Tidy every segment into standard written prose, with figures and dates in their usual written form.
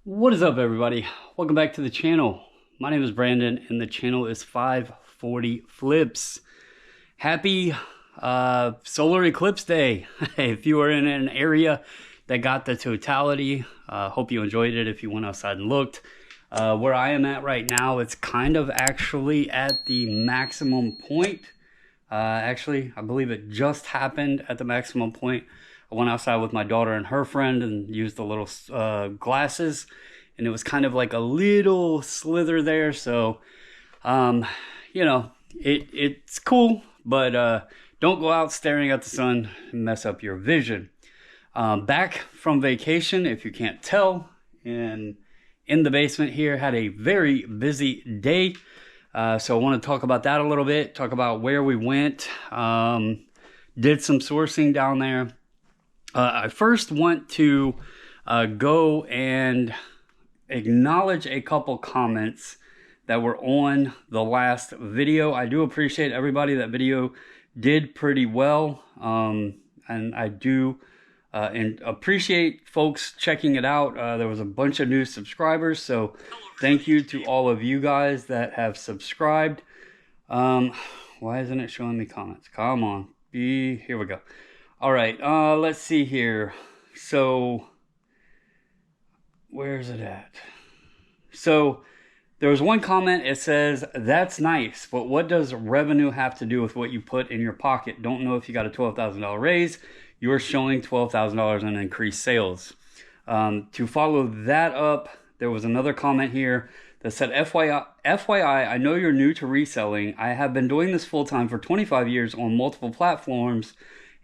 What is up, everybody? Welcome back to the channel. My name is Brandon and the channel is 540 Flips. Happy solar eclipse day. If you were in an area that got the totality, hope you enjoyed it. If you went outside and looked, where I am at right now, it's kind of actually at the maximum point. Actually, I believe it just happened at the maximum point. I went outside with my daughter and her friend and used the little glasses, and it was kind of like a little slither there. So, you know, it's cool, but don't go out staring at the sun and mess up your vision. Back from vacation, if you can't tell, and in the basement here, had a very busy day. So I want to talk about that a little bit, talk about where we went, did some sourcing down there. I first want to go and acknowledge a couple comments that were on the last video. I do appreciate everybody. That video did pretty well, and I do and appreciate folks checking it out. There was a bunch of new subscribers, so thank you to all of you guys that have subscribed. Why isn't it showing me comments? Come on, here we go. All right, let's see here. So, where's it at? So, there was one comment. It says, "That's nice, but what does revenue have to do with what you put in your pocket? Don't know if you got a $12,000 raise. You're showing $12,000 in increased sales." To follow that up, there was another comment here that said, FYI, I know you're new to reselling. I have been doing this full-time for 25 years on multiple platforms,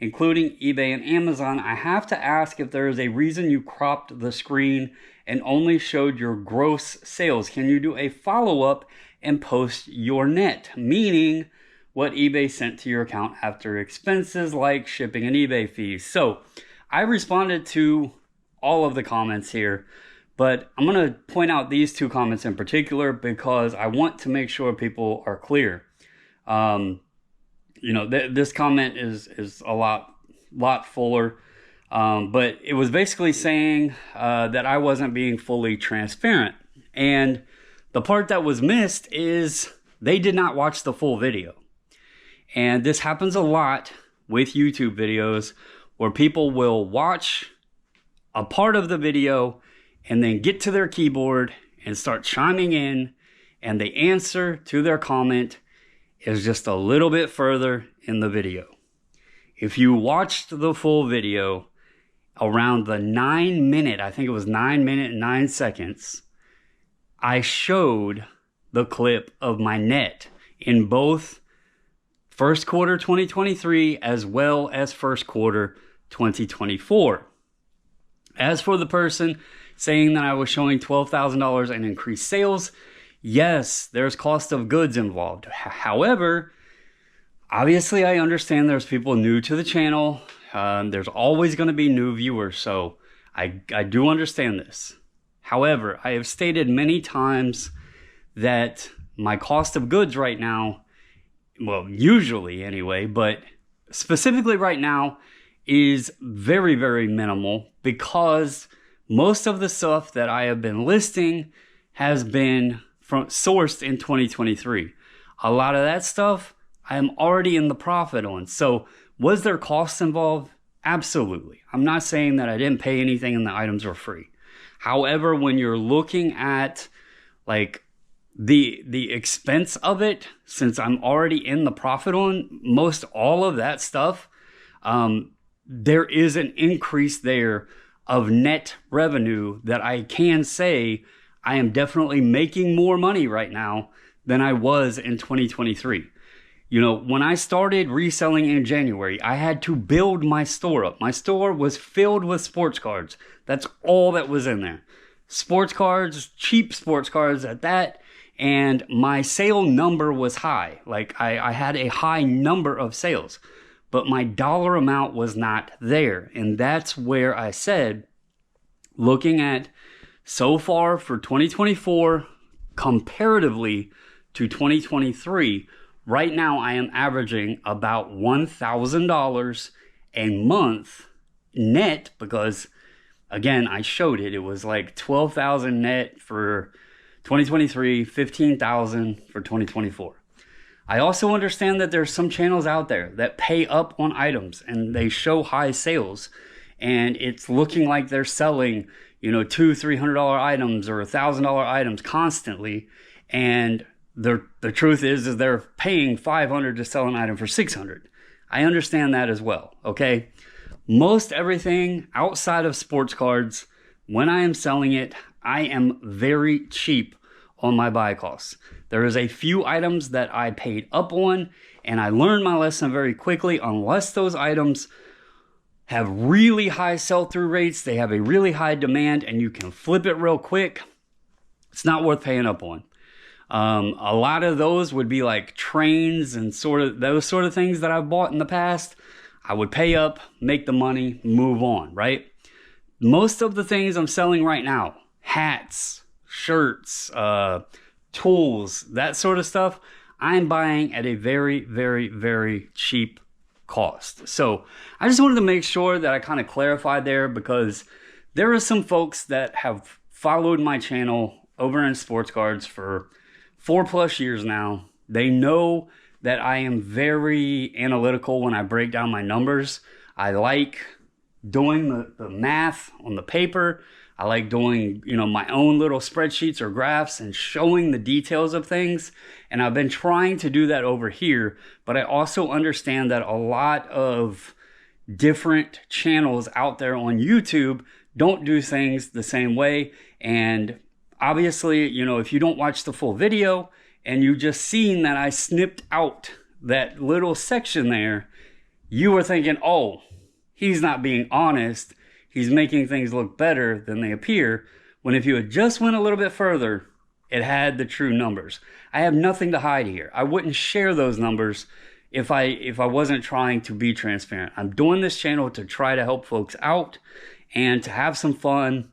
including eBay and Amazon. I have to ask if there is a reason you cropped the screen and only showed your gross sales. Can you do a follow-up and post your net? Meaning what eBay sent to your account after expenses like shipping and eBay fees. So I responded to all of the comments here, but I'm going to point out these two comments in particular because I want to make sure people are clear. You know, this comment is a lot fuller, but it was basically saying that I wasn't being fully transparent. And the part that was missed is they did not watch the full video. And this happens a lot with YouTube videos where people will watch a part of the video and then get to their keyboard and start chiming in, and the answer to their comment is just a little bit further in the video. If you watched the full video, around the 9 minute, I think it was 9 minutes and 9 seconds, I showed the clip of my net in both first quarter 2023 as well as first quarter 2024. As for the person saying that I was showing $12,000 in increased sales, yes, there's cost of goods involved. However, obviously I understand there's people new to the channel. There's always going to be new viewers, so I do understand this. However, I have stated many times that my cost of goods right now, well, usually anyway, but specifically right now, is very, very minimal because most of the stuff that I have been listing has been sourced in 2023. A lot of that stuff I am already in the profit on. So was there costs involved? Absolutely. I'm not saying that I didn't pay anything and the items were free. However, when you're looking at like the expense of it, since I'm already in the profit on most all of that stuff, there is an increase there of net revenue that I can say I am definitely making more money right now than I was in 2023. You know, when I started reselling in January, I had to build my store up. My store was filled with sports cards. That's all that was in there. Sports cards, cheap sports cards at that. And my sale number was high. Like I had a high number of sales, but my dollar amount was not there. And that's where I said, looking at so far for 2024, comparatively to 2023, right now I am averaging about $1,000 a month net because Again, I showed it. It was like 12,000 net for 2023, 15,000 for 2024. I also understand that there's some channels out there that pay up on items and they show high sales, and it's looking like they're selling, $200-300 items or $1,000 items constantly. And the truth is they're paying $500 to sell an item for $600. I understand that as well. Okay. Most everything outside of sports cards, when I am selling it, I am very cheap on my buy costs. There is a few items that I paid up on, and I learned my lesson very quickly. Unless those items have really high sell-through rates, they have a really high demand, and you can flip it real quick, it's not worth paying up on. A lot of those would be like trains and those sort of things that I've bought in the past. I would pay up, make the money, move on, right? Most of the things I'm selling right now, hats, shirts, tools, that sort of stuff, I'm buying at a very, very, very cheap cost. So I just wanted to make sure that I kind of clarified there, because there are some folks that have followed my channel over in sports cards for 4+ years now. They know that I am very analytical when I break down my numbers. I like doing the math on the paper. I like doing, my own little spreadsheets or graphs and showing the details of things. And I've been trying to do that over here, but I also understand that a lot of different channels out there on YouTube don't do things the same way. And obviously, if you don't watch the full video and you just seen that I snipped out that little section there, you were thinking, oh, he's not being honest. He's making things look better than they appear. When if you had just went a little bit further, it had the true numbers. I have nothing to hide here. I wouldn't share those numbers if I wasn't trying to be transparent. I'm doing this channel to try to help folks out and to have some fun,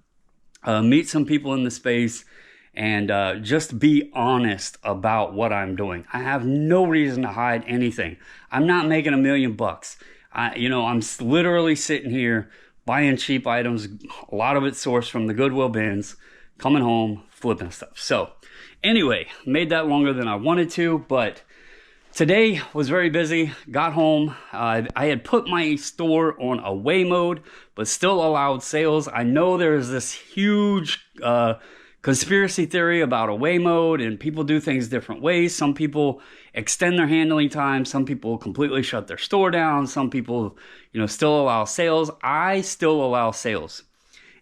meet some people in the space, and just be honest about what I'm doing. I have no reason to hide anything. I'm not making $1 million. I'm literally sitting here buying cheap items. A lot of it sourced from the Goodwill bins, coming home, flipping stuff. So anyway, made that longer than I wanted to, but today was very busy. Got home. I had put my store on away mode, but still allowed sales. I know there's this huge conspiracy theory about away mode, and people do things different ways. Some people extend their handling time. Some people completely shut their store down. Some people, still allow sales. I still allow sales.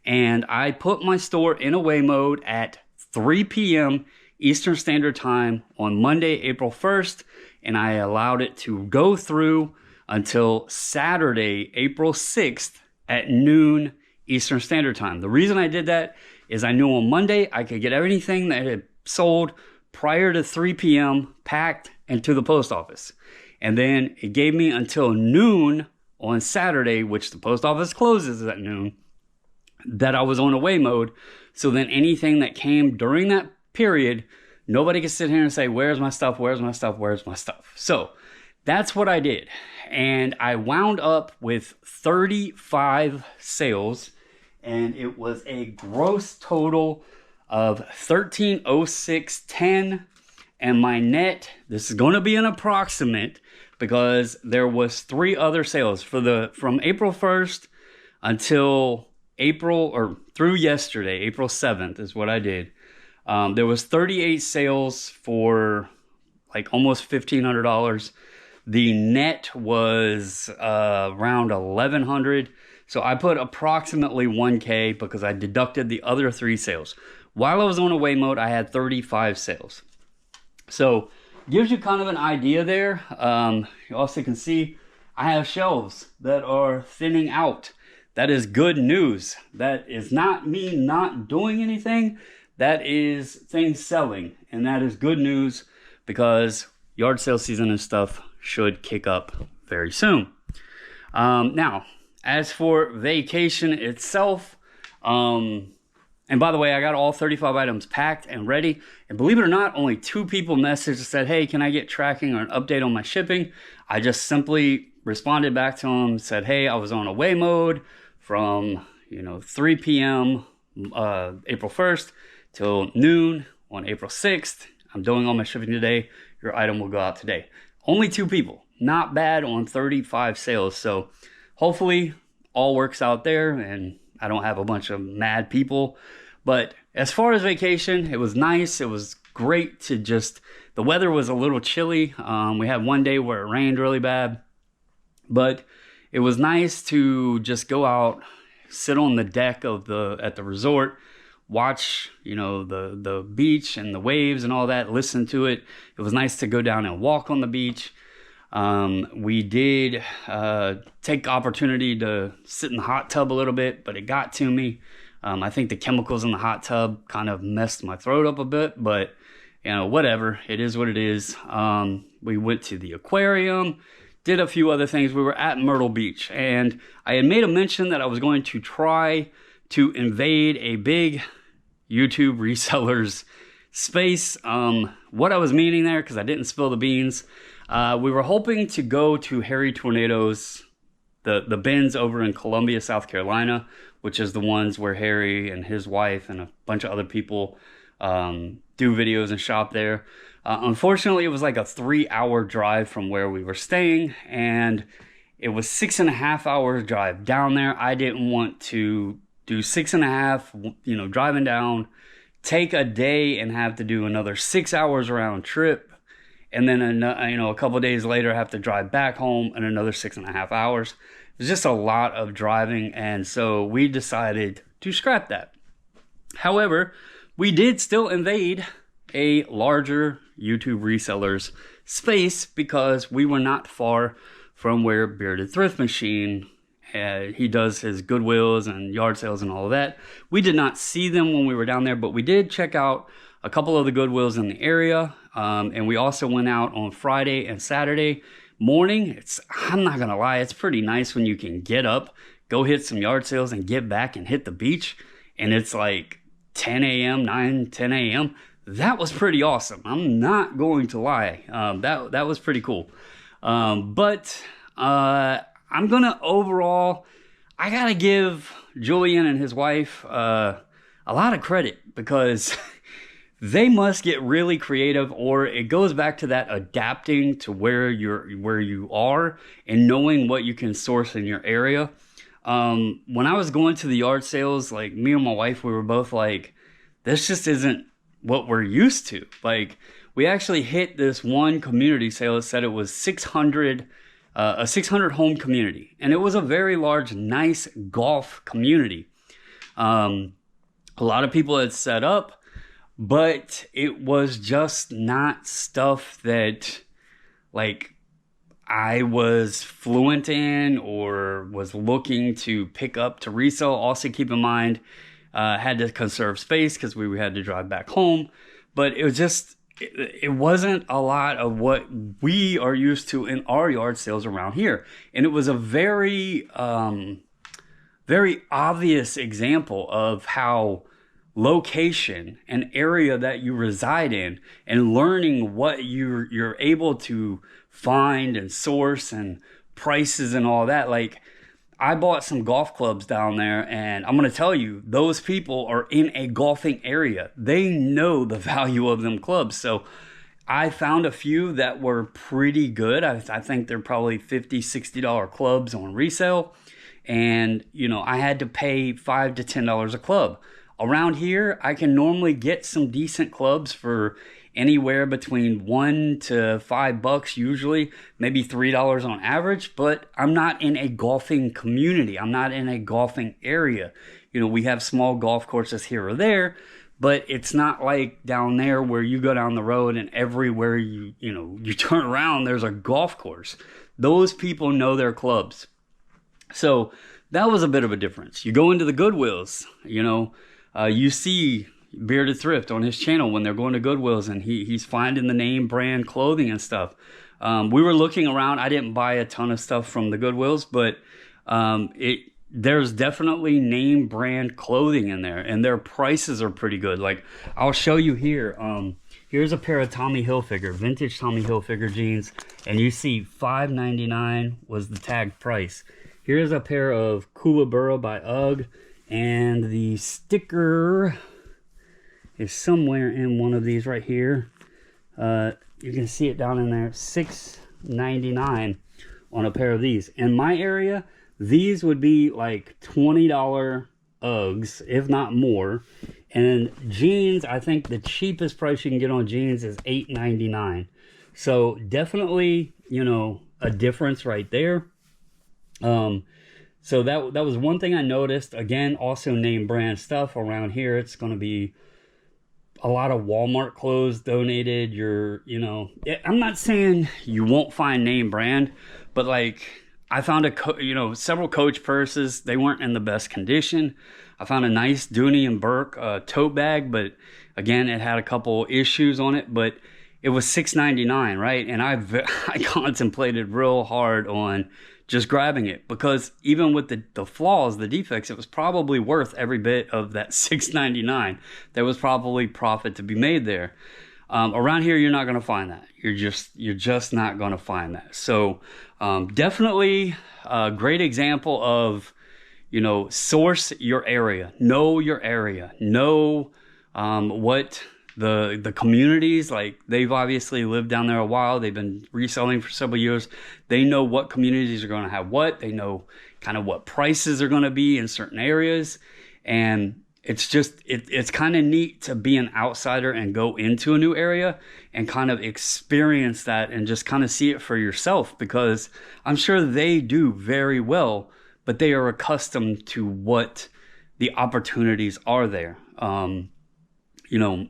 And I put my store in away mode at 3 p.m. Eastern Standard Time on Monday, April 1st. And I allowed it to go through until Saturday, April 6th at noon Eastern Standard Time. The reason I did that is I knew on Monday I could get everything that had sold prior to 3 p.m. packed and to the post office. And then it gave me until noon on Saturday, which the post office closes at noon, that I was on away mode. So then anything that came during that period, nobody could sit here and say, where's my stuff? Where's my stuff? Where's my stuff? So that's what I did. And I wound up with 35 sales, and it was a gross total of $1306.10. And my net, this is going to be an approximate because there was 3 other sales from April 1st until through yesterday, April 7th is what I did. There was 38 sales for like almost $1,500. The net was around $1,100. So I put approximately $1,000 because I deducted the other 3 sales. While I was on away mode, I had 35 sales. So gives you kind of an idea there. You also can see I have shelves that are thinning out. That is good news. That is not me not doing anything. That is things selling. And that is good news because yard sale season and stuff should kick up very soon. Now, as for vacation itself, and by the way, I got all 35 items packed and ready. And believe it or not, only 2 people messaged and said, hey, can I get tracking or an update on my shipping? I just simply responded back to them, said, hey, I was on away mode from, 3 p.m. April 1st till noon on April 6th. I'm doing all my shipping today. Your item will go out today. Only 2 people. Not bad on 35 sales. So hopefully all works out there and I don't have a bunch of mad people. But as far as vacation, it was nice. It was great to the weather was a little chilly. We had one day where it rained really bad. But it was nice to just go out, sit on the deck at the resort, watch, the beach and the waves and all that, listen to it. It was nice to go down and walk on the beach. We did take the opportunity to sit in the hot tub a little bit, but it got to me. I think the chemicals in the hot tub kind of messed my throat up a bit, but whatever. It is what it is. We went to the aquarium, did a few other things. We were at Myrtle Beach, and I had made a mention that I was going to try to invade a big YouTube reseller's space. What I was meaning there, because I didn't spill the beans, we were hoping to go to Harry Tornado's, the bins over in Columbia, South Carolina, which is the ones where Harry and his wife and a bunch of other people do videos and shop there. Unfortunately, it was like a 3-hour drive from where we were staying, and it was 6.5 hours drive down there. I didn't want to do 6.5, driving down, take a day and have to do another 6 hours round trip, and then a couple days later have to drive back home and another 6.5 hours. It was just a lot of driving, and so we decided to scrap that. However, we did still invade a larger YouTube reseller's space because we were not far from where Bearded Thrift Machine, he does his Goodwills and yard sales and all of that. We did not see them when we were down there, but we did check out a couple of the Goodwills in the area. And we also went out on Friday and Saturday morning. I'm not going to lie, it's pretty nice when you can get up, go hit some yard sales and get back and hit the beach. And it's like 10 a.m., 10 a.m. That was pretty awesome. I'm not going to lie. That was pretty cool. But I'm going to overall, I got to give Julian and his wife a lot of credit because they must get really creative, or it goes back to that adapting to where you are and knowing what you can source in your area. When I was going to the yard sales, like me and my wife, we were both like, this just isn't what we're used to. Like, we actually hit this one community sale that said it was 600 a 600 home community, and it was a very large, nice golf community. A lot of people had set up, but it was just not stuff that like I was fluent in or was looking to pick up to resell. Also keep in mind, had to conserve space because we had to drive back home, but it was just, it wasn't a lot of what we are used to in our yard sales around here. And it was a very, very obvious example of how location and area that you reside in and learning what you're able to find and source and prices and all that. Like, I bought some golf clubs down there, and I'm going to tell you, those people are in a golfing area. They know the value of them clubs. So I found a few that were pretty good. I think they're probably $50, $60 clubs on resale. And, I had to pay $5 to $10 a club. Around here, I can normally get some decent clubs for anywhere between $1 to $5 usually, maybe $3 on average, but I'm not in a golfing community. I'm not in a golfing area. We have small golf courses here or there, but it's not like down there where you go down the road and everywhere you turn around, there's a golf course. Those people know their clubs. So that was a bit of a difference. You go into the Goodwills, you see Bearded Thrift on his channel when they're going to Goodwills, and he's finding the name brand clothing and stuff. We were looking around. I didn't buy a ton of stuff from the Goodwills, but there's definitely name brand clothing in there, and their prices are pretty good. Like, I'll show you here. Here's a pair of Tommy Hilfiger, vintage Tommy Hilfiger jeans, and you see $5.99 was the tag price. Here's a pair of Kookaburra by UGG, And the sticker is somewhere in one of these right here. You can see it down in there, $6.99 on a pair of these. In my area, these would be like $20 Uggs, if not more. And jeans, I think the cheapest price you can get on jeans is $8.99. So definitely, you know, a difference right there. So that was one thing I noticed. Again, also name brand stuff around here. It's going to be a lot of Walmart clothes donated. You know, I'm not saying you won't find name brand, but like I found several Coach purses. They weren't in the best condition. I found a nice Dooney and Burke tote bag, but again, it had a couple issues on it, but it was $6.99, right? And I contemplated real hard on just grabbing it, because even with the flaws, the defects, it was probably worth every bit of that $6.99. There was probably profit to be made there. Around here, you're not going to find that. You're just not going to find that. So definitely a great example of, you know, source your area, know your area, know what the communities, like they've obviously lived down there a while. They've been reselling for several years. They know what communities are going to have what. They know kind of what prices are going to be in certain areas. And it's just, it's kind of neat to be an outsider and go into a new area and kind of experience that and just kind of see it for yourself, because I'm sure they do very well, but they are accustomed to what the opportunities are there. You know,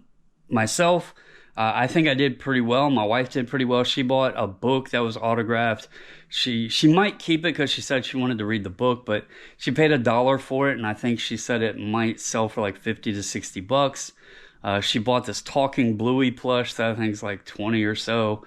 myself, I think I did pretty well. My wife did pretty well. She bought a book that was autographed. She might keep it because she said she wanted to read the book, but she paid $1 for it, and I think she said it might sell for like $50 to $60. She bought this Talking Bluey plush that I think is like 20 or so.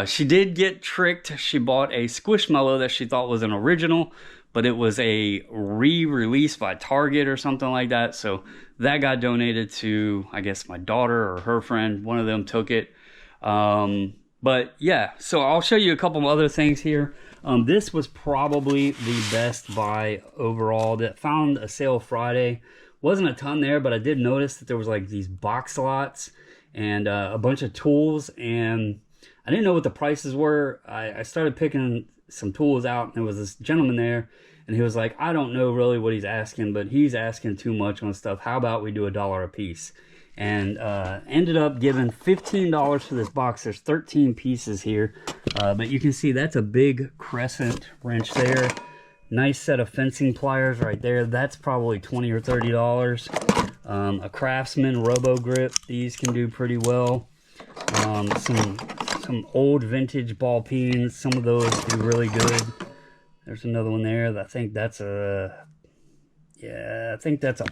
She did get tricked. She bought a Squishmallow that she thought was an original, but it was a re-release by Target or something like that. So that got donated to, I guess, my daughter or her friend. One of them took it. But yeah, so I'll show you a couple of other things here. This was probably the best buy overall. That found a sale Friday. Wasn't a ton there, but I did notice that there was like these box lots and a bunch of tools, and I didn't know what the prices were. I started picking some tools out, and there was this gentleman there, and he was like, I don't know really what he's asking, but he's asking too much on stuff. How about we do $1 a piece? And ended up giving $15 for this box. There's 13 pieces here, but you can see that's a big crescent wrench there. Nice set of fencing pliers right there. That's probably $20 or $30. A Craftsman Robo Grip. These can do pretty well. Some old vintage ball peens. Some of those do really good. There's another one there. I think that's a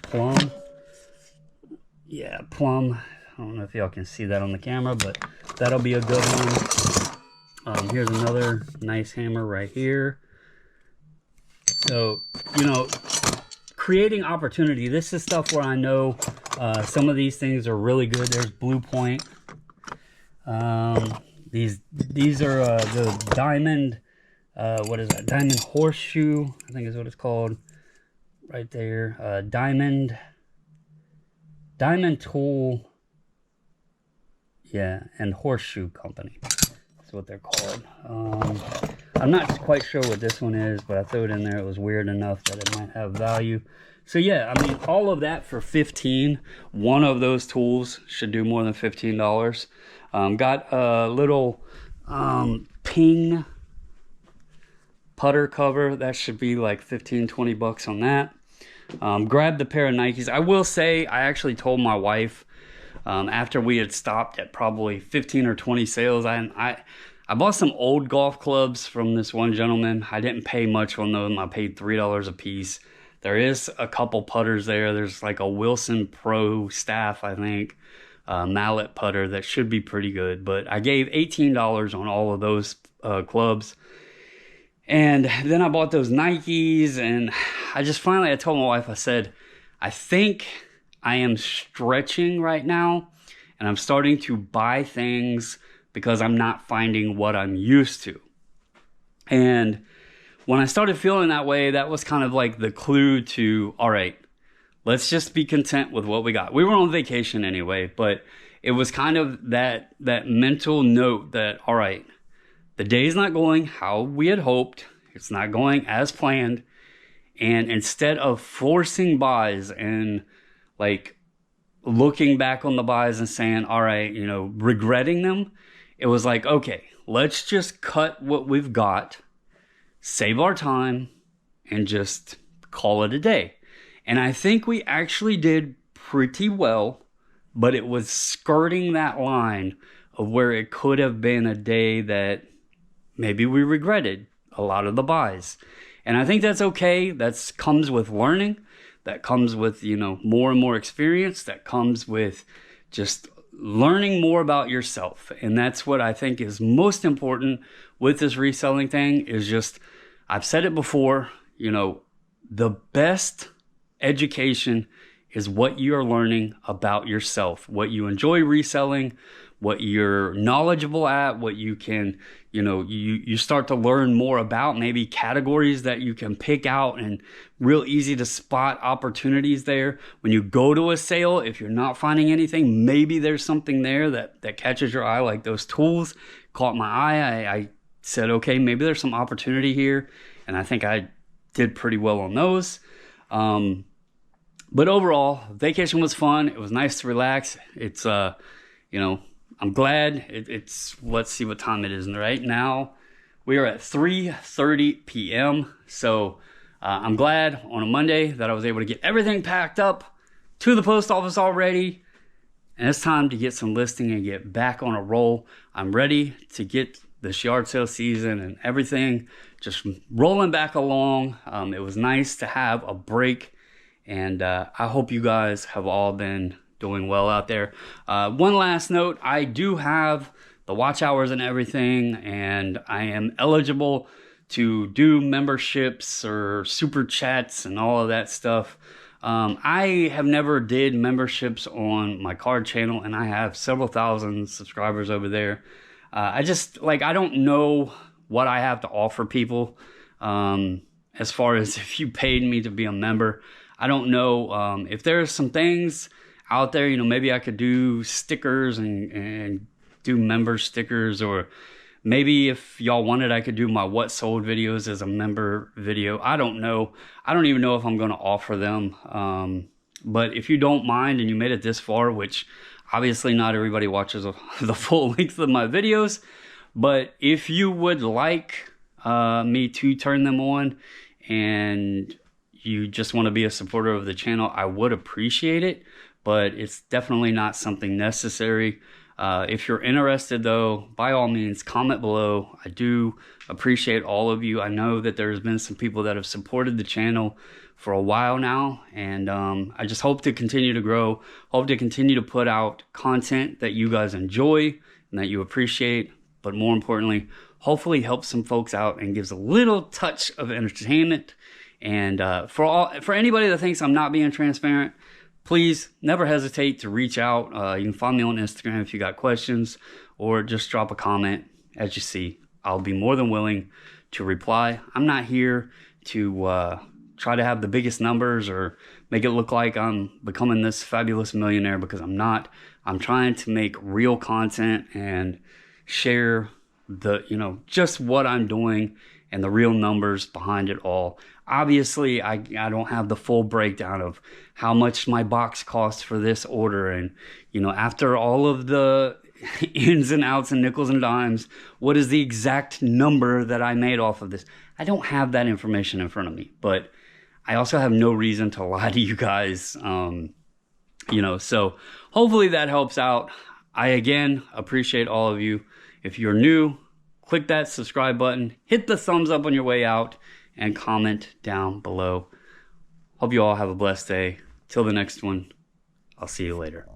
Plum. Yeah, Plum. I don't know if y'all can see that on the camera, but that'll be a good one. Here's another nice hammer right here. So, you know, creating opportunity. This is stuff where I know some of these things are really good. There's Blue Point. These are the Diamond, what is that? Diamond Horseshoe, I think is what it's called. Right there. Diamond Tool, yeah, and Horseshoe Company. That's what they're called. I'm not quite sure what this one is, but I threw it in there. It was weird enough that it might have value. So yeah, I mean, all of that for $15. One of those tools should do more than $15. Got a little Ping putter cover. That should be like $15-20 on that. Grabbed a pair of Nikes. I will say, I actually told my wife after we had stopped at probably 15 or 20 sales, I bought some old golf clubs from this one gentleman. I didn't pay much on them. I paid $3 a piece. There is a couple putters there. There's like a Wilson Pro Staff, I think, mallet putter that should be pretty good. But I gave $18 on all of those clubs. And then I bought those Nikes, and I told my wife, I said, I think I am stretching right now, and I'm starting to buy things because I'm not finding what I'm used to. And when I started feeling that way, that was kind of like the clue to, all right, let's just be content with what we got. We were on vacation anyway, but it was kind of that mental note that, all right, the day's not going how we had hoped. It's not going as planned. And instead of forcing buys and like looking back on the buys and saying, all right, you know, regretting them, it was like, okay, let's just cut what we've got, save our time, and just call it a day. And I think we actually did pretty well, but it was skirting that line of where it could have been a day that maybe we regretted a lot of the buys. And I think that's okay. That comes with learning. That comes with, you know, more and more experience. That comes with just learning more about yourself. And that's what I think is most important with this reselling thing is just, I've said it before, you know, the best education is what you're learning about yourself, what you enjoy reselling, what you're knowledgeable at, what you can, you know, you start to learn more about, maybe categories that you can pick out and real easy to spot opportunities there. When you go to a sale, if you're not finding anything, maybe there's something there that catches your eye, like those tools caught my eye. I said, okay, maybe there's some opportunity here. And I think I did pretty well on those. But overall, vacation was fun. It was nice to relax. It's, you know, I'm glad it's, let's see what time it is right now. We are at 3:30 p.m. So I'm glad on a Monday that I was able to get everything packed up to the post office already. And it's time to get some listing and get back on a roll. I'm ready to get this yard sale season and everything just rolling back along. It was nice to have a break. And I hope you guys have all been doing well out there. One last note, I do have the watch hours and everything, and I am eligible to do memberships or super chats and all of that stuff. I have never did memberships on my card channel, and I have several thousand subscribers over there. I just, like, I don't know what I have to offer people as far as if you paid me to be a member. I don't know if there's some things out there, you know, maybe I could do stickers and do member stickers, or maybe if y'all wanted, I could do my what sold videos as a member video. I don't know. I don't even know if I'm going to offer them. But if you don't mind and you made it this far, which obviously not everybody watches the full length of my videos, but if you would like me to turn them on and you just want to be a supporter of the channel, I would appreciate it, but it's definitely not something necessary. If you're interested though, by all means, comment below. I do appreciate all of you. I know that there's been some people that have supported the channel for a while now, and I just hope to continue to grow, hope to continue to put out content that you guys enjoy and that you appreciate, but more importantly, hopefully help some folks out and gives a little touch of entertainment. And for anybody that thinks I'm not being transparent, please never hesitate to reach out. You can find me on Instagram if you got questions, or just drop a comment. As you see, I'll be more than willing to reply. I'm not here to try to have the biggest numbers or make it look like I'm becoming this fabulous millionaire, because I'm not. I'm trying to make real content and share the, you know, just what I'm doing and the real numbers behind it all. Obviously, I don't have the full breakdown of how much my box costs for this order. And, you know, after all of the ins and outs and nickels and dimes, what is the exact number that I made off of this? I don't have that information in front of me, but I also have no reason to lie to you guys. You know, so hopefully that helps out. I, again, appreciate all of you. If you're new, click that subscribe button, hit the thumbs up on your way out, and comment down below. Hope you all have a blessed day. Till the next one, I'll see you later.